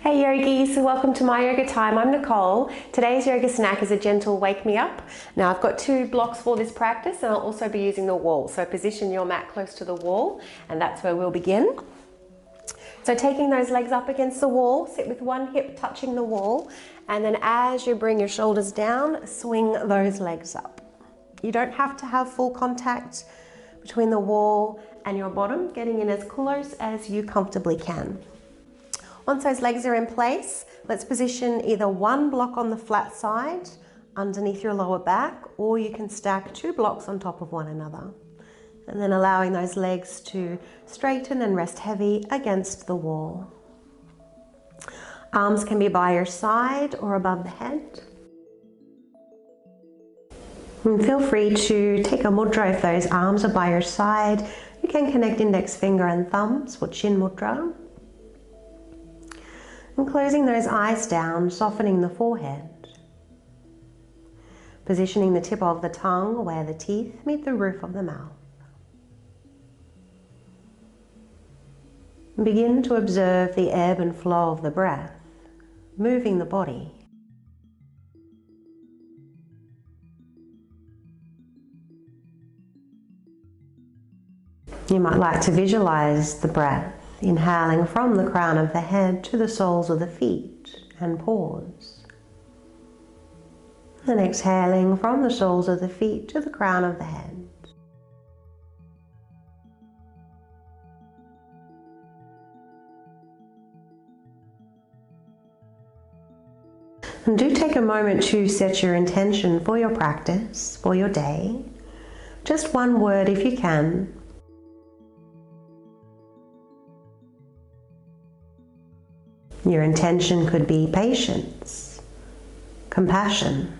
Hey yogis, welcome to my yoga time. I'm Nicole. Today's yoga snack is a gentle wake me up. Now I've got 2 blocks for this practice and I'll also be using the wall. So position your mat close to the wall and that's where we'll begin. So taking those legs up against the wall, sit with one hip touching the wall, and then as you bring your shoulders down, swing those legs up. You don't have to have full contact between the wall and your bottom, getting in as close as you comfortably can. Once those legs are in place, let's position either one block on the flat side underneath your lower back, or you can stack 2 blocks on top of one another. And then allowing those legs to straighten and rest heavy against the wall. Arms can be by your side or above the head. And feel free to take a mudra if those arms are by your side. You can connect index finger and thumbs for chin mudra. And closing those eyes down, softening the forehead. Positioning the tip of the tongue where the teeth meet the roof of the mouth. Begin to observe the ebb and flow of the breath, moving the body. You might like to visualize the breath, inhaling from the crown of the head to the soles of the feet and pause. Then exhaling from the soles of the feet to the crown of the head. And do take a moment to set your intention for your practice, for your day. Just one word if you can. Your intention could be patience, compassion.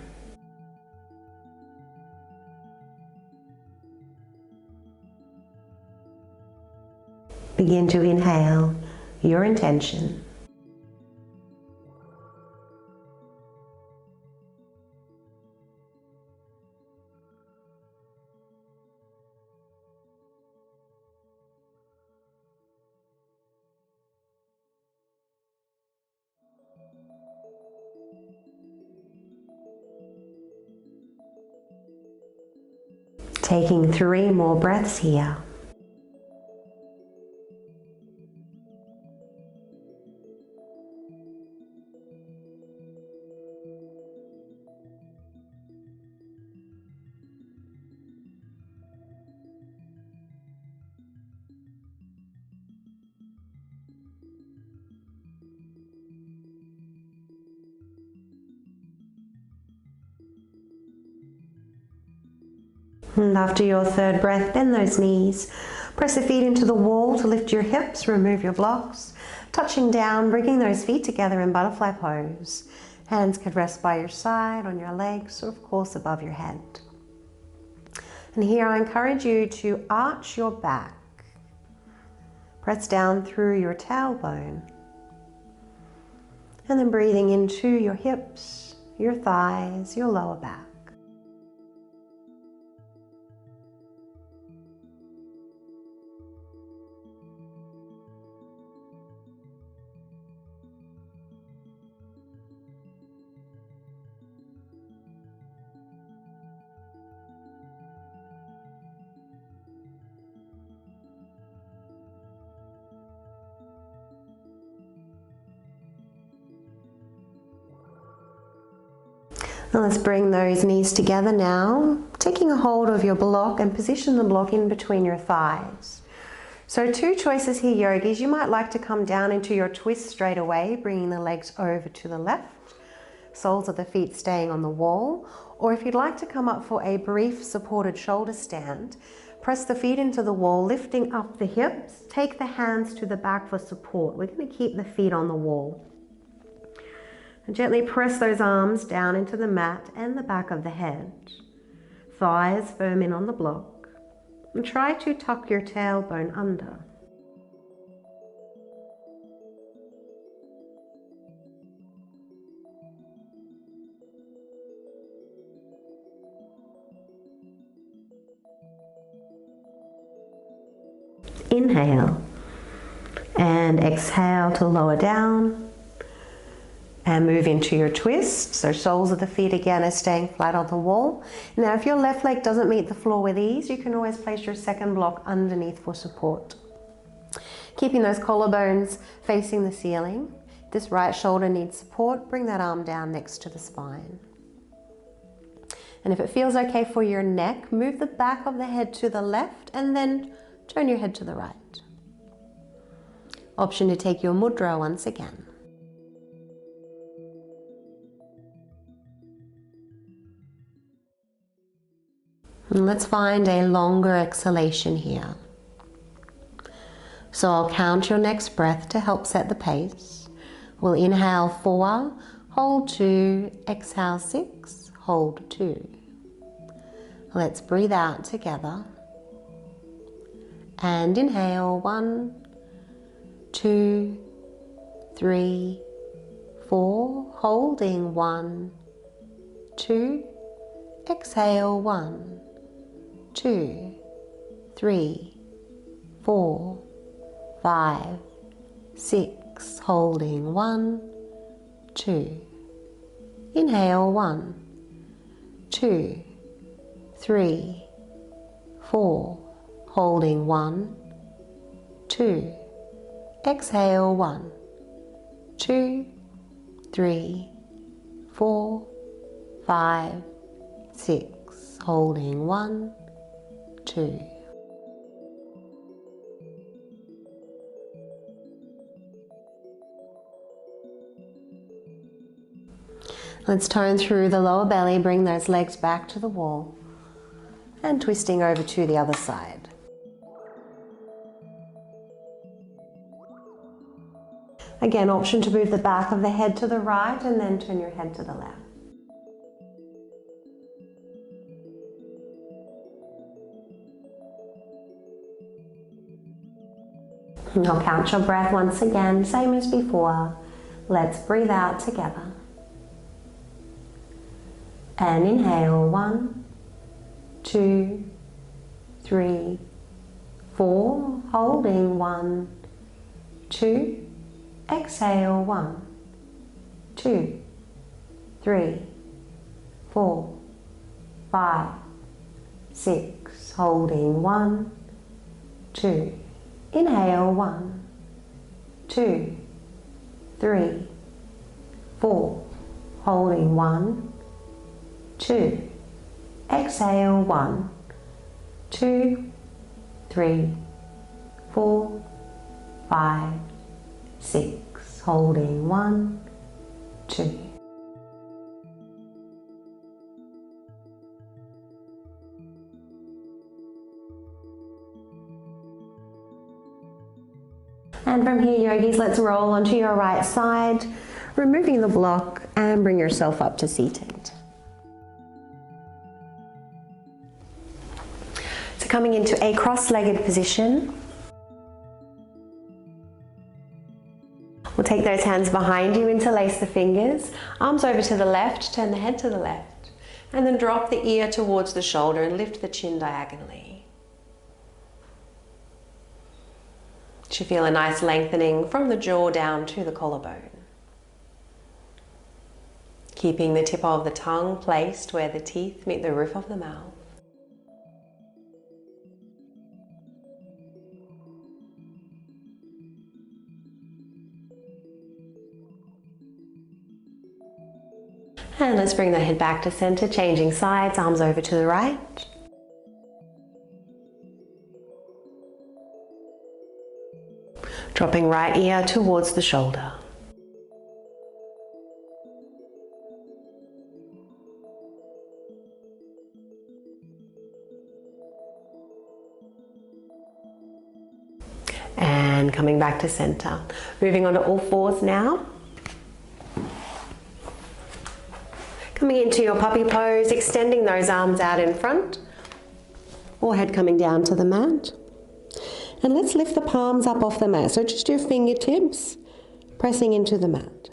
Begin to inhale your intention. Taking 3 more breaths here. And after your 3rd breath, bend those knees. Press the feet into the wall to lift your hips, remove your blocks. Touching down, bringing those feet together in butterfly pose. Hands could rest by your side, on your legs, or of course above your head. And here I encourage you to arch your back. Press down through your tailbone. And then breathing into your hips, your thighs, your lower back. Now let's bring those knees together now, taking a hold of your block and position the block in between your thighs. So 2 choices here, yogis. You might like to come down into your twist straight away, bringing the legs over to the left, soles of the feet staying on the wall. Or if you'd like to come up for a brief supported shoulder stand, press the feet into the wall, lifting up the hips, take the hands to the back for support. We're going to keep the feet on the wall. And gently press those arms down into the mat and the back of the head. Thighs firm in on the block. And try to tuck your tailbone under. Inhale and exhale to lower down. And move into your twist. So soles of the feet again are staying flat on the wall. Now if your left leg doesn't meet the floor with ease, you can always place your second block underneath for support. Keeping those collarbones facing the ceiling. This right shoulder needs support. Bring that arm down next to the spine. And if it feels okay for your neck, move the back of the head to the left and then turn your head to the right. Option to take your mudra once again. And let's find a longer exhalation here. So I'll count your next breath to help set the pace. We'll inhale 4, hold 2, exhale 6, hold 2. Let's breathe out together. And inhale 1, 2, 3, 4, holding 1, 2, exhale 1, 2, 3, 4, 5, 6, holding 1, 2. Inhale 1, 2, 3, 4, holding 1, 2. Exhale 1, 2, 3, 4, 5, 6, holding 1, 2. Let's tone through the lower belly, bring those legs back to the wall and twisting over to the other side. Again, option to move the back of the head to the right and then turn your head to the left. And I'll count your breath once again, same as before. Let's breathe out together. And inhale 1, 2, 3, 4, holding 1, 2, exhale 1, 2, 3, 4, 5, 6, holding 1, 2, inhale 1, 2, 3, 4, holding 1, 2, exhale 1, 2, 3, 4, 5, 6, holding 1, 2. And from here, yogis, let's roll onto your right side, removing the block and bring yourself up to seated. So coming into a cross-legged position. We'll take those hands behind you, interlace the fingers, arms over to the left, turn the head to the left, and then drop the ear towards the shoulder and lift the chin diagonally. You should feel a nice lengthening from the jaw down to the collarbone. Keeping the tip of the tongue placed where the teeth meet the roof of the mouth. And let's bring the head back to center, changing sides, arms over to the right. Dropping right ear towards the shoulder. And coming back to center. Moving on to all fours now. Coming into your puppy pose, extending those arms out in front, or head coming down to the mat. And let's lift the palms up off the mat, so just your fingertips pressing into the mat.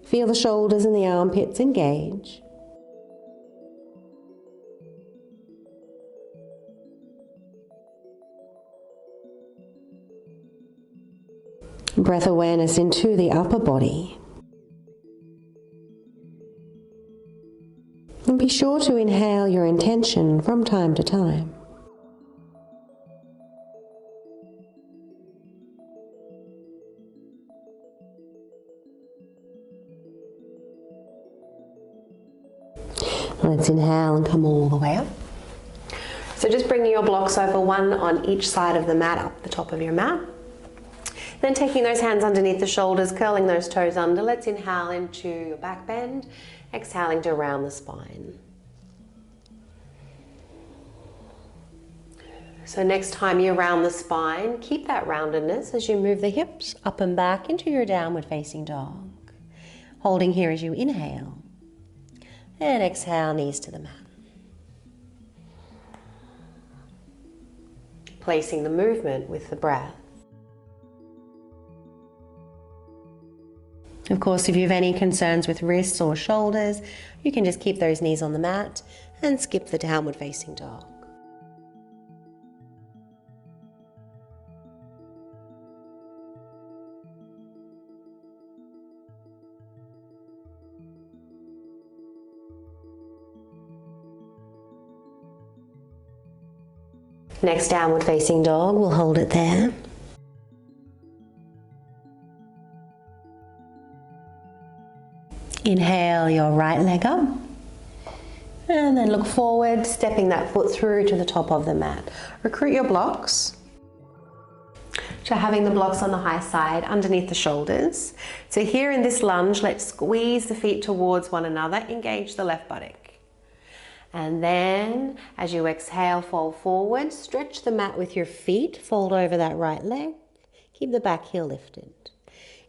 Feel the shoulders and the armpits engage. Breath awareness into the upper body. sure to inhale your intention from time to time. Let's inhale and come all the way up. So just bringing your blocks over, one on each side of the mat, up the top of your mat. Then taking those hands underneath the shoulders, curling those toes under. Let's inhale into your back bend, exhaling to round the spine. So next time you round the spine, keep that roundedness as you move the hips up and back into your downward facing dog. Holding here as you inhale. And exhale, knees to the mat. Placing the movement with the breath. Of course, if you have any concerns with wrists or shoulders, you can just keep those knees on the mat and skip the downward facing dog. Next downward facing dog, we'll hold it there. Inhale your right leg up. And then look forward, stepping that foot through to the top of the mat. Recruit your blocks. So having the blocks on the high side, underneath the shoulders. So here in this lunge, let's squeeze the feet towards one another, engage the left buttock. And then, as you exhale, fold forward, stretch the mat with your feet, fold over that right leg, keep the back heel lifted.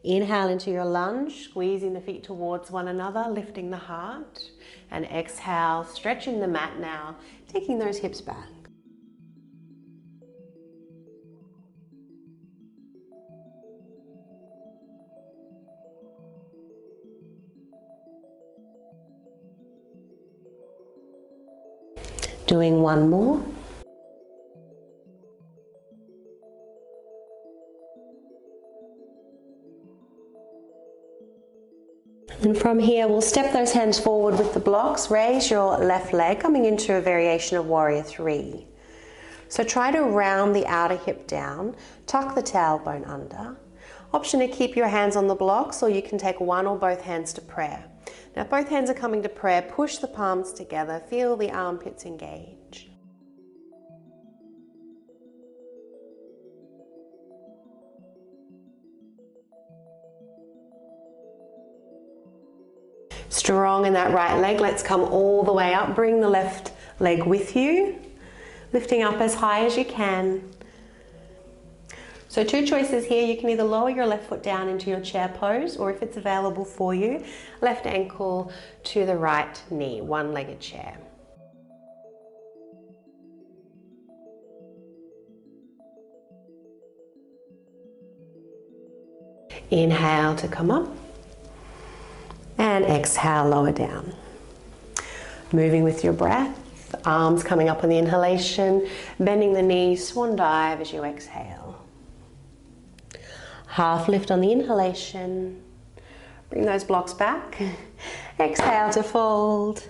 Inhale into your lunge, squeezing the feet towards one another, lifting the heart. And exhale, stretching the mat now, taking those hips back. Doing one more. And from here, we'll step those hands forward with the blocks. Raise your left leg, coming into a variation of Warrior 3. So try to round the outer hip down, tuck the tailbone under. Option to keep your hands on the blocks, or you can take one or both hands to prayer. Now, if both hands are coming to prayer, push the palms together, feel the armpits engage. Strong in that right leg. Let's come all the way up. Bring the left leg with you, lifting up as high as you can. So two choices here. You can either lower your left foot down into your chair pose, or if it's available for you, left ankle to the right knee, one-legged chair. Inhale to come up. And exhale, lower down. Moving with your breath, arms coming up on the inhalation, bending the knees, swan dive as you exhale. Half lift on the inhalation. Bring those blocks back. Exhale to fold.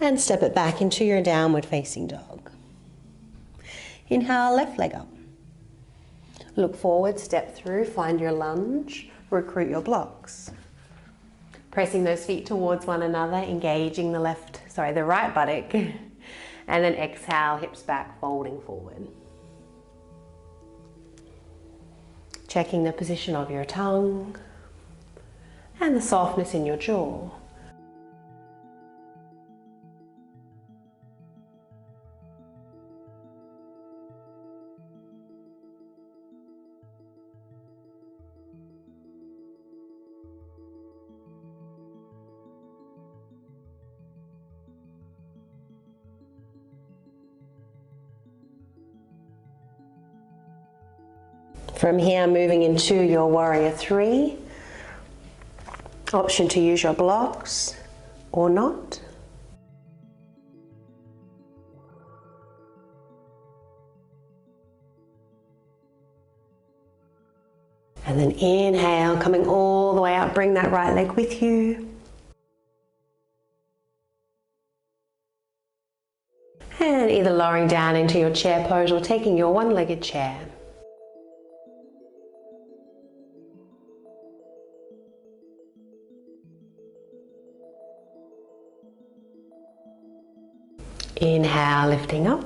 And step it back into your downward facing dog. Inhale, left leg up. Look forward, step through, find your lunge, recruit your blocks. Pressing those feet towards one another, engaging the right buttock. And then exhale, hips back, folding forward. Checking the position of your tongue and the softness in your jaw. From here, moving into your Warrior 3. Option to use your blocks or not. And then inhale, coming all the way up, bring that right leg with you. And either lowering down into your chair pose or taking your one-legged chair. Inhale, lifting up.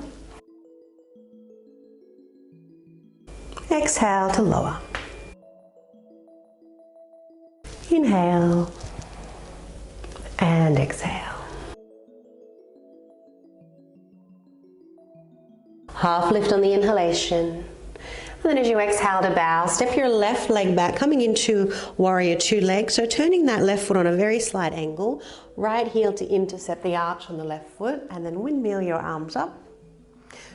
Exhale to lower. Inhale and exhale. Half lift on the inhalation. And then as you exhale to bow, step your left leg back, coming into warrior two legs. So turning that left foot on a very slight angle, right heel to intercept the arch on the left foot, and then windmill your arms up.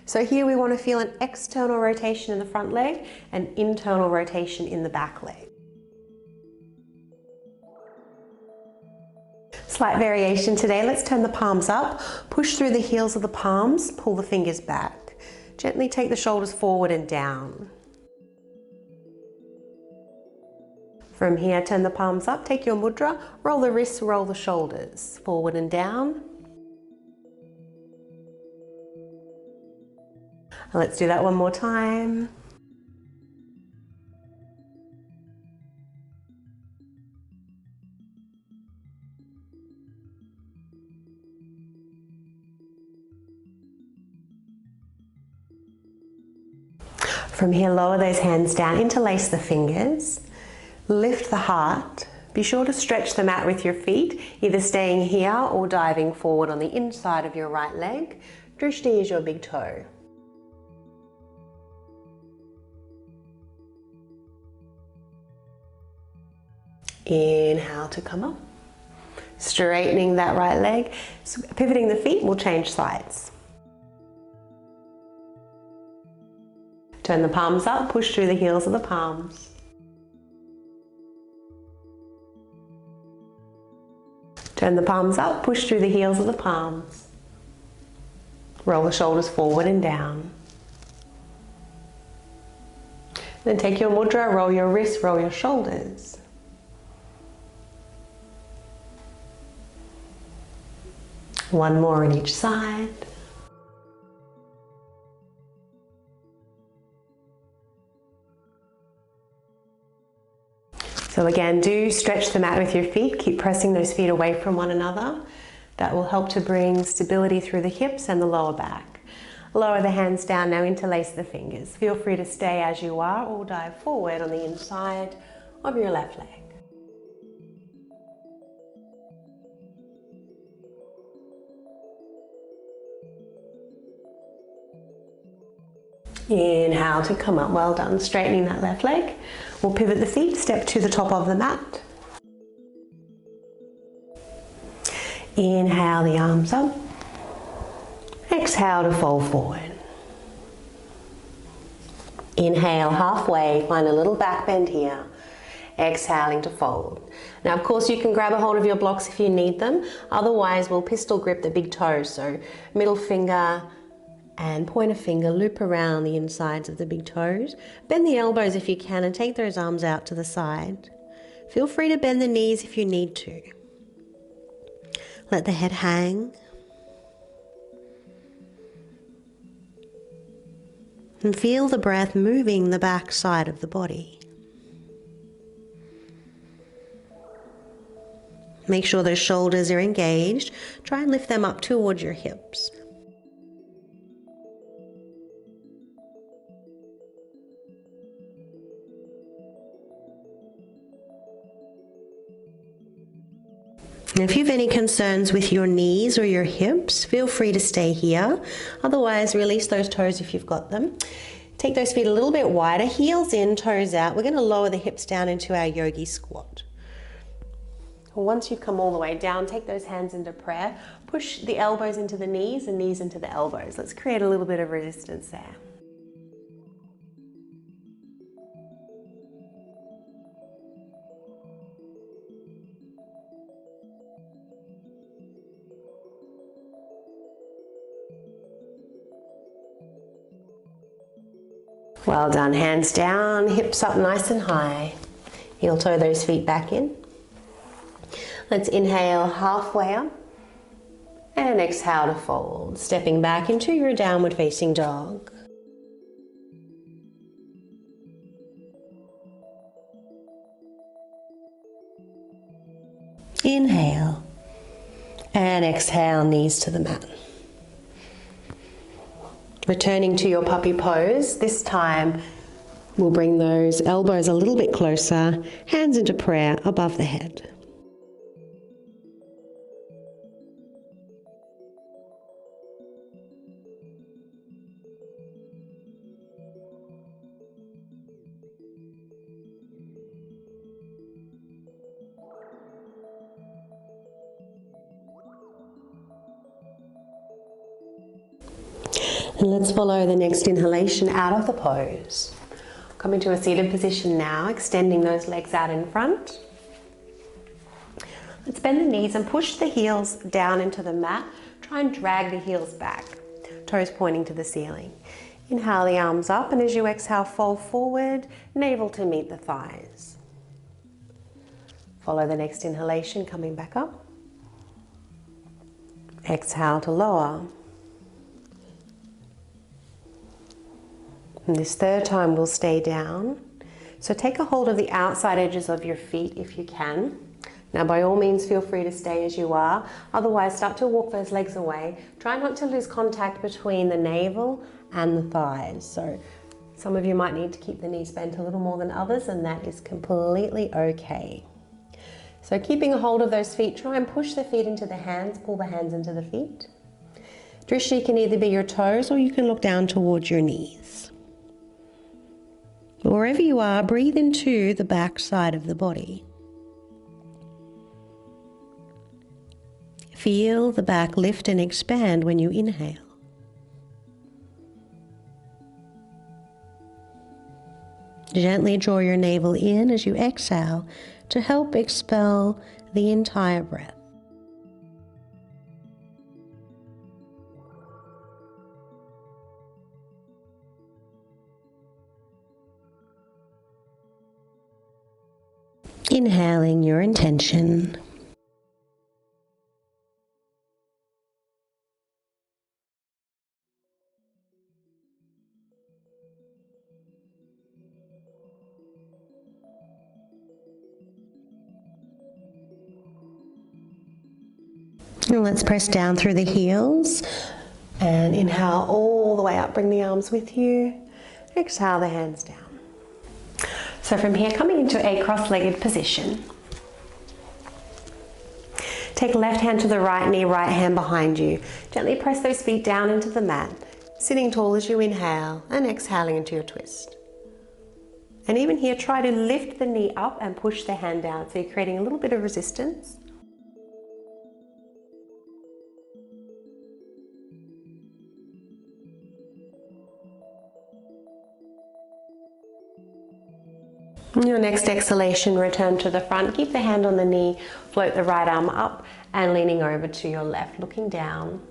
So here we want to feel an external rotation in the front leg and internal rotation in the back leg. Slight variation today. Let's turn the palms up, push through the heels of the palms, pull the fingers back. Gently take the shoulders forward and down. From here, turn the palms up, take your mudra, roll the wrists, roll the shoulders, forward and down. And let's do that one more time. From here, lower those hands down, interlace the fingers, lift the heart. Be sure to stretch the mat with your feet, either staying here or diving forward on the inside of your right leg. Drishti is your big toe. Inhale to come up. Straightening that right leg, pivoting the feet, we'll change sides. Turn the palms up, push through the heels of the palms. Turn the palms up, push through the heels of the palms. Roll the shoulders forward and down. Then take your mudra, roll your wrists, roll your shoulders. One more on each side. So again, do stretch the mat with your feet. Keep pressing those feet away from one another. That will help to bring stability through the hips and the lower back. Lower the hands down, now interlace the fingers. Feel free to stay as you are or dive forward on the inside of your left leg. Inhale to come up, well done. Straightening that left leg. We'll pivot the feet, step to the top of the mat. Inhale the arms up. Exhale to fold forward. Inhale halfway, find a little back bend here. Exhaling to fold. Now of course you can grab a hold of your blocks if you need them. Otherwise we'll pistol grip the big toes. So middle finger and pointer finger loop around the insides of the big toes. Bend the elbows if you can and take those arms out to the side. Feel free to bend the knees if you need to. Let the head hang. And feel the breath moving the back side of the body. Make sure those shoulders are engaged. Try and lift them up towards your hips. If you have any concerns with your knees or your hips, feel free to stay here. Otherwise, release those toes if you've got them. Take those feet a little bit wider, heels in, toes out. We're going to lower the hips down into our yogi squat. Once you've come all the way down, take those hands into prayer. Push the elbows into the knees and knees into the elbows. Let's create a little bit of resistance there. Well done, hands down, hips up nice and high. Heel toe those feet back in. Let's inhale halfway up. And exhale to fold, stepping back into your downward facing dog. Inhale and exhale, knees to the mat. Returning to your puppy pose, this time we'll bring those elbows a little bit closer, hands into prayer above the head. And let's follow the next inhalation out of the pose. Come into a seated position now, extending those legs out in front. Let's bend the knees and push the heels down into the mat. Try and drag the heels back, toes pointing to the ceiling. Inhale the arms up, and as you exhale, fold forward, navel to meet the thighs. Follow the next inhalation, coming back up. Exhale to lower. And this third time we'll stay down. So take a hold of the outside edges of your feet if you can. Now by all means feel free to stay as you are. Otherwise start to walk those legs away. Try not to lose contact between the navel and the thighs. So some of you might need to keep the knees bent a little more than others, and that is completely okay. So keeping a hold of those feet, try and push the feet into the hands, pull the hands into the feet. Drishti can either be your toes or you can look down towards your knees. Wherever you are, breathe into the back side of the body. Feel the back lift and expand when you inhale. Gently draw your navel in as you exhale to help expel the entire breath. Inhaling your intention. And let's press down through the heels and inhale all the way up, bring the arms with you. Exhale the hands down. So from here, coming into a cross-legged position. Take left hand to the right knee, right hand behind you. Gently press those feet down into the mat, sitting tall as you inhale and exhaling into your twist. And even here, try to lift the knee up and push the hand down, so you're creating a little bit of resistance. Your next exhalation, return to the front. Keep the hand on the knee, float the right arm up and leaning over to your left, looking down.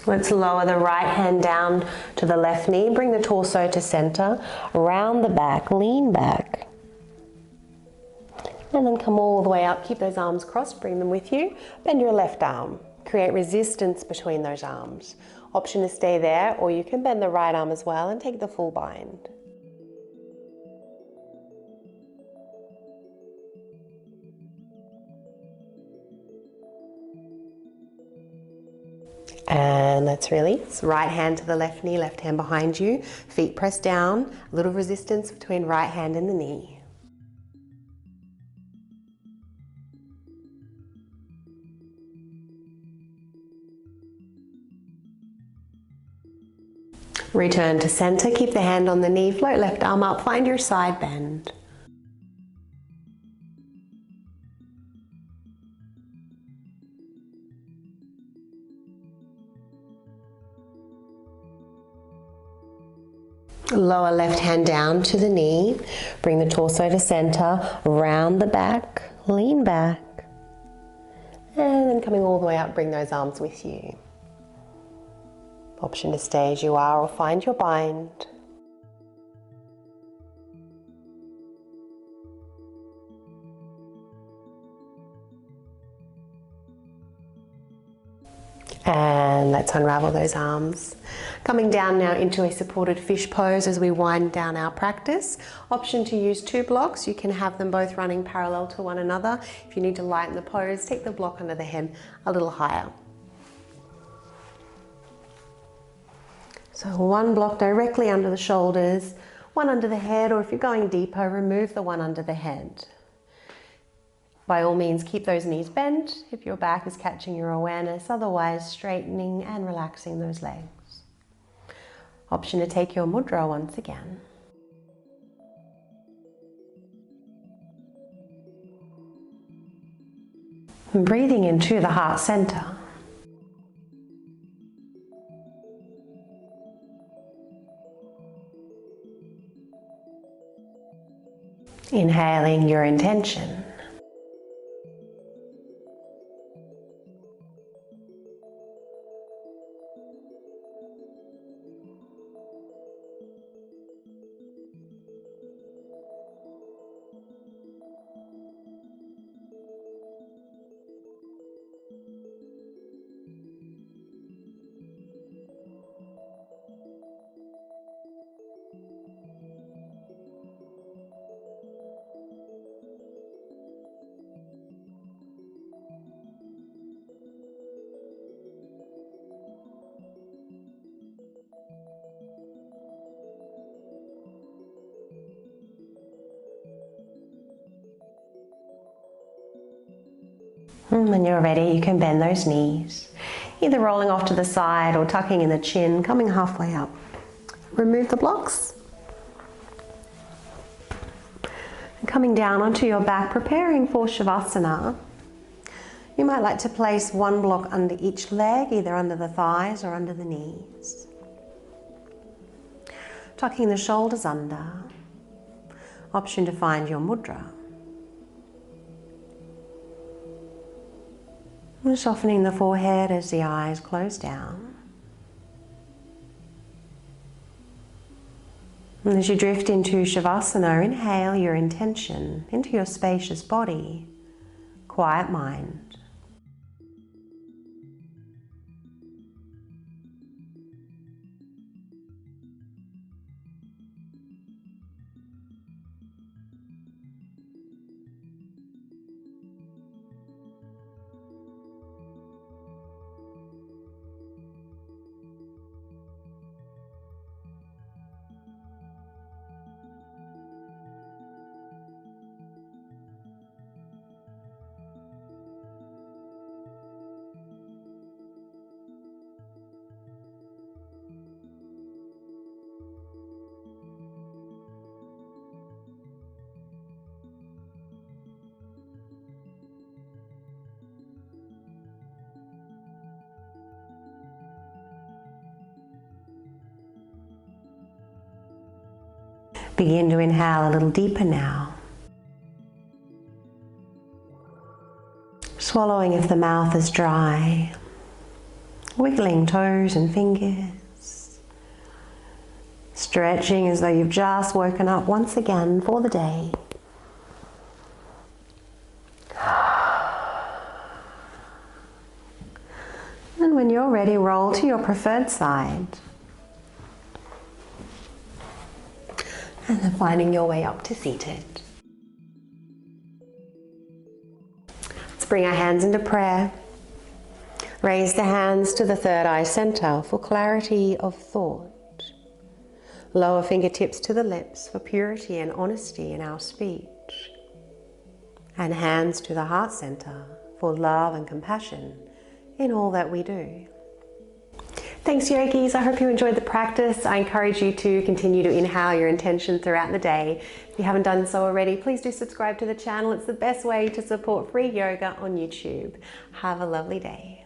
Let's lower the right hand down to the left knee, bring the torso to center, round the back, lean back. And then come all the way up, keep those arms crossed, bring them with you. Bend your left arm, create resistance between those arms. Option to stay there, or you can bend the right arm as well and take the full bind. And let's release. Right hand to the left knee, left hand behind you. Feet pressed down, a little resistance between right hand and the knee. Return to center, keep the hand on the knee, float left arm up, find your side bend. Lower left hand down to the knee, bring the torso to center, round the back, lean back, and then coming all the way up, bring those arms with you. Option to stay as you are or find your bind. And let's unravel those arms. Coming down now into a supported fish pose as we wind down our practice. Option to use 2 blocks. You can have them both running parallel to one another. If you need to lighten the pose, take the block under the head a little higher. So 1 block directly under the shoulders, 1 under the head, or if you're going deeper, remove the one under the head. By all means, keep those knees bent if your back is catching your awareness, otherwise straightening and relaxing those legs. Option to take your mudra once again. And breathing into the heart center. Inhaling your intention. When you're ready, you can bend those knees, either rolling off to the side or tucking in the chin, coming halfway up. Remove the blocks. And coming down onto your back, preparing for Savasana. You might like to place 1 block under each leg, either under the thighs or under the knees. Tucking the shoulders under. Option to find your mudra. And softening the forehead as the eyes close down. And as you drift into Savasana, inhale your intention into your spacious body, quiet mind. Begin to inhale a little deeper now. Swallowing if the mouth is dry. Wiggling toes and fingers. Stretching as though you've just woken up once again for the day. And when you're ready, roll to your preferred side. And then finding your way up to seated. Let's bring our hands into prayer. Raise the hands to the third eye center for clarity of thought. Lower fingertips to the lips for purity and honesty in our speech. And hands to the heart center for love and compassion in all that we do. Thanks, yogis. I hope you enjoyed the practice. I encourage you to continue to inhale your intention throughout the day. If you haven't done so already, please do subscribe to the channel. It's the best way to support free yoga on YouTube. Have a lovely day.